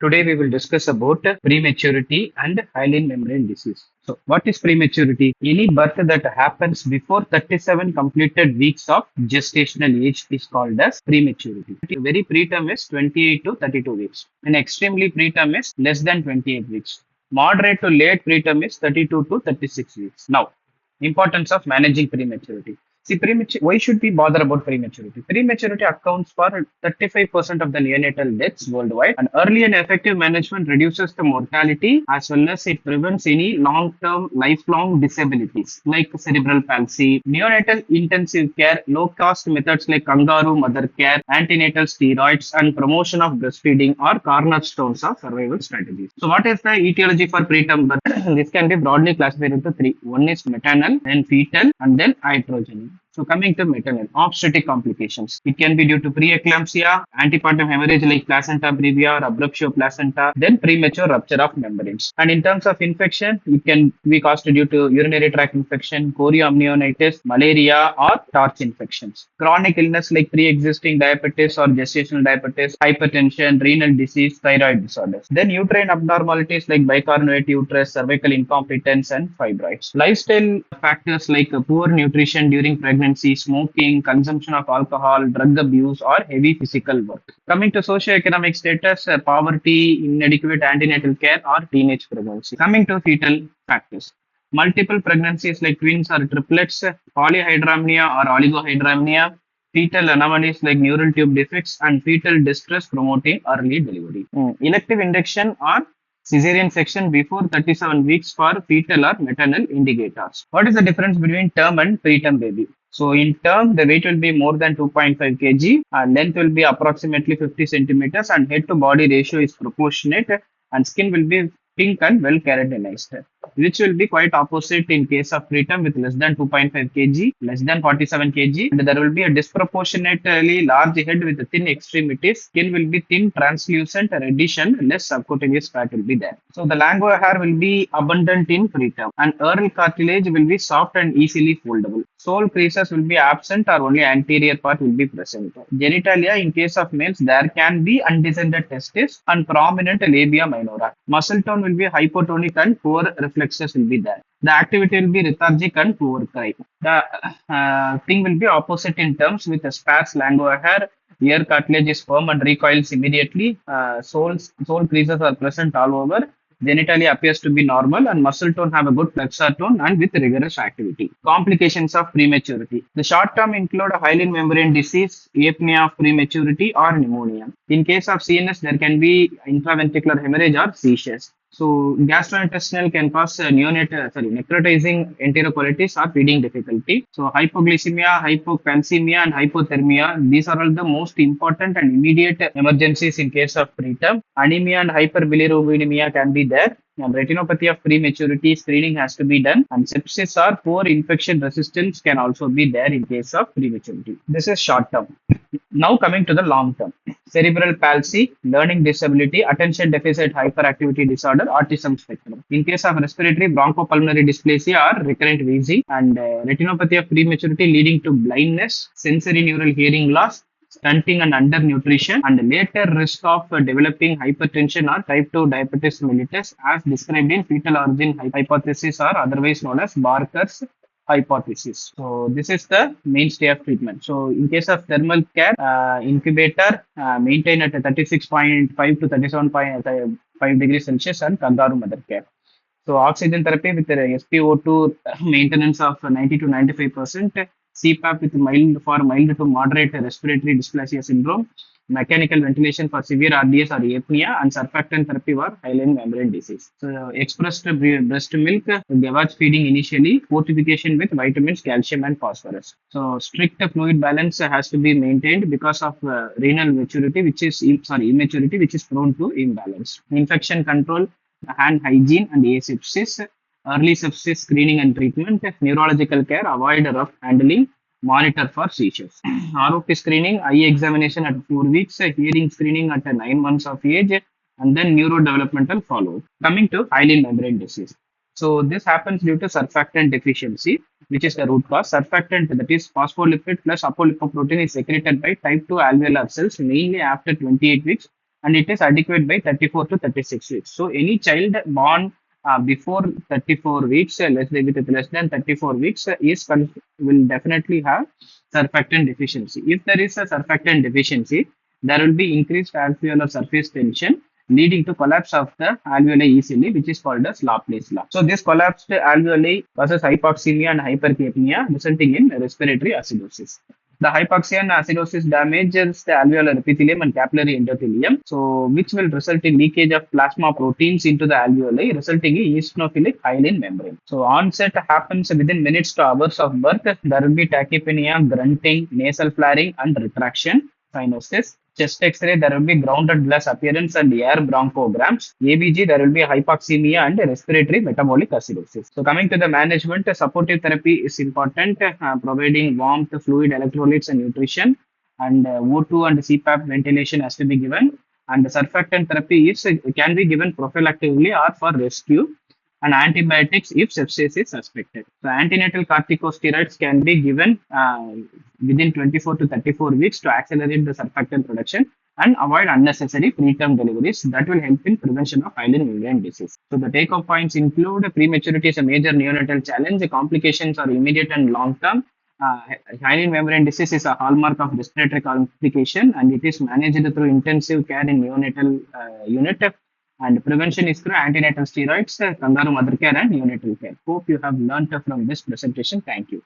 Today we will discuss about prematurity and hyaline membrane disease. So, what is prematurity? Any birth that happens before 37 completed weeks of gestational age is called as prematurity. Very preterm is 28 to 32 weeks, and extremely preterm is less than 28 weeks. Moderate to late preterm is 32 to 36 weeks. Now, importance of managing prematurity. See, why should we bother about prematurity? Prematurity accounts for 35% of the neonatal deaths worldwide, and early and effective management reduces the mortality as well as it prevents any long-term, lifelong disabilities like cerebral palsy. Neonatal intensive care, low-cost methods like kangaroo mother care, antenatal steroids, and promotion of breastfeeding are cornerstones of survival strategies. So, what is the etiology for preterm birth? This can be broadly classified into three. One is maternal, then fetal, and then iatrogenic. So coming to maternal, obstetric complications. It can be due to preeclampsia, antepartum hemorrhage like placenta previa or abruptio placenta, then premature rupture of membranes. And in terms of infection, it can be caused due to urinary tract infection, chorioamnionitis, malaria, or torch infections. Chronic illness like pre-existing diabetes or gestational diabetes, hypertension, renal disease, thyroid disorders. Then uterine abnormalities like bicarbonate uterus, cervical incompetence, and fibroids. Lifestyle factors like poor nutrition during pregnancy, smoking, consumption of alcohol, drug abuse, or heavy physical work. Coming to socioeconomic status, poverty, inadequate antenatal care, or teenage pregnancy. Coming to fetal factors. Multiple pregnancies like twins or triplets, polyhydramnia or oligohydramnia, fetal anomalies like neural tube defects, and fetal distress promoting early delivery. Elective induction or cesarean section before 37 weeks for fetal or maternal indicators. What is the difference between term and preterm baby? So in term, the weight will be more than 2.5 kg, and length will be approximately 50 centimeters, and head to body ratio is proportionate, and skin will be pink and well keratinized, which will be quite opposite in case of preterm with less than 2.5 kg, less than 47 kg, and there will be a disproportionately large head with thin extremities. Skin will be thin, translucent, reddish, and less subcutaneous fat will be there. So the languor hair will be abundant in preterm, and oral cartilage will be soft and easily foldable. Sole creases will be absent or only anterior part will be present. Genitalia, in case of males, there can be undescended testes and prominent labia minora. Muscle tone will be hypotonic and poor reflexes will be there. The activity will be lethargic and poor cry. The thing will be opposite in terms with a sparse languor hair. Ear cartilage is firm and recoils immediately. Sole creases are present all over. Genitalia appears to be normal, and muscle tone have a good flexor tone and with rigorous activity. Complications of prematurity. The short term include a hyaline membrane disease, apnea of prematurity, or pneumonia. In case of CNS, there can be intraventricular hemorrhage or seizures. So gastrointestinal can cause necrotizing enterocolitis or feeding difficulty. So hypoglycemia, hypocalcemia, and hypothermia, these are all the most important and immediate emergencies in case of preterm. Anemia and hyperbilirubinemia can be there. And retinopathy of prematurity screening has to be done, and sepsis or poor infection resistance can also be there in case of prematurity. This is short term. Now coming to the long term. Cerebral palsy, learning disability, attention deficit hyperactivity disorder, autism spectrum. In case of respiratory, bronchopulmonary dysplasia or recurrent wheezing, and retinopathy of prematurity leading to blindness, sensory neural hearing loss, stunting and undernutrition, and later risk of developing hypertension or type 2 diabetes mellitus as described in fetal origin hypothesis or otherwise known as Barker's hypothesis. So this is the mainstay of treatment. So in case of thermal care, incubator maintain at 36.5 to 37.5 degrees Celsius, and kangaroo mother care. So oxygen therapy with SpO2 maintenance of 90 to 95%, CPAP with mild to moderate respiratory dysplasia syndrome, mechanical ventilation for severe RDS or apnea, and surfactant therapy for hyaline membrane disease. So expressed breast milk, gavage feeding initially, fortification with vitamins, calcium, and phosphorus. So strict fluid balance has to be maintained because of renal immaturity, which is prone to imbalance. Infection control, hand hygiene, and asepsis. Early sepsis screening and treatment, neurological care, avoid rough handling, monitor for seizures. ROP screening, eye examination at 4 weeks, hearing screening at 9 months of age, and then neurodevelopmental follow-up. Coming to hyaline membrane disease. So this happens due to surfactant deficiency, which is the root cause. Surfactant, that is phospholipid plus apolipoprotein, is secreted by type 2 alveolar cells mainly after 28 weeks and it is adequate by 34 to 36 weeks. So any child born before 34 weeks, with less than 34 weeks, will definitely have surfactant deficiency. If there is a surfactant deficiency, there will be increased alveolar surface tension, leading to collapse of the alveoli easily, which is called as Laplace law. So this collapsed alveoli causes hypoxemia and hypercapnia, resulting in respiratory acidosis. The hypoxia and acidosis damages the alveolar epithelium and capillary endothelium, so which will result in leakage of plasma proteins into the alveoli, resulting in eosinophilic hyaline membrane. So onset happens within minutes to hours of birth. There will be tachypnea, grunting, nasal flaring, and retraction. Cyanosis. Chest X-ray, there will be grounded glass appearance and air bronchograms. ABG, there will be hypoxemia and respiratory metabolic acidosis. So coming to the management, supportive therapy is important, providing warmth, fluid, electrolytes, and nutrition. And O2 and CPAP ventilation has to be given. And the surfactant therapy can be given prophylactically or for rescue, and antibiotics if sepsis is suspected. So antenatal corticosteroids can be given within 24 to 34 weeks to accelerate the surfactant production and avoid unnecessary preterm deliveries. That will help in prevention of hyaline membrane disease. So the take-home points include prematurity is a major neonatal challenge. The complications are immediate and long-term. Hyaline membrane disease is a hallmark of respiratory complication, and it is managed through intensive care in neonatal unit, and prevention is through antenatal steroids, kangaroo mother care, and neonatal care. Hope you have learnt from this presentation. Thank you.